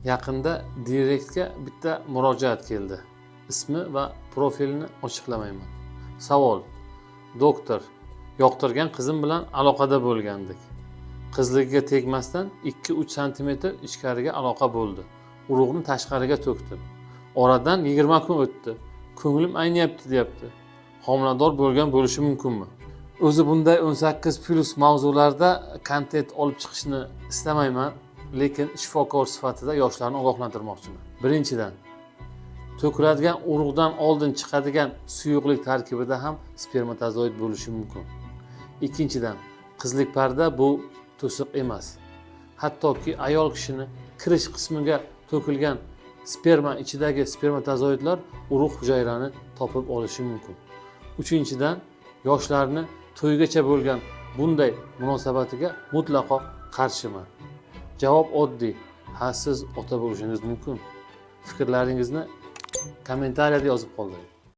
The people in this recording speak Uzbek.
Yaqinda direktga bitta murojaat keldi. Ismi va profilini ochiqlamayman. Savol: doktor, yoqtirgan qizim bilan aloqada bo'lgandik. Qizligiga tegmasdan 2-3 sm ichkariga aloqa bo'ldi. Urug'ni tashqariga to'kdim. Oradan 20 kun o'tdi. Ko'nglim ayniyapti deyapti. Homilador bo'lgan bo'lishi mumkinmi? O'zi bunday 18+ mavzularda kontent olib chiqishni istamayman, lekin shifokor sifatida yoshlarni ogohlantirmoqchiman. Birinchidan, to'kiladigan urug'dan oldin chiqadigan suyuqlik tarkibida ham spermatozoid bo'lishi mumkin. Ikkinchidan, qizlik parda bu to'siq emas. Hattoki ayol kishini kirish qismiga to'kilgan sperma ichidagi spermatozoidlar urug' hujayrani topib olishi mumkin. Uchinchidan, yoshlarni to'ygacha bo'lgan bunday munosabatiga mutlaqo qarshiman. Javob oddiy: ha, siz ota bo'lishingiz mumkin. Fikrlaringizni kommentariyada yozib qoldiring.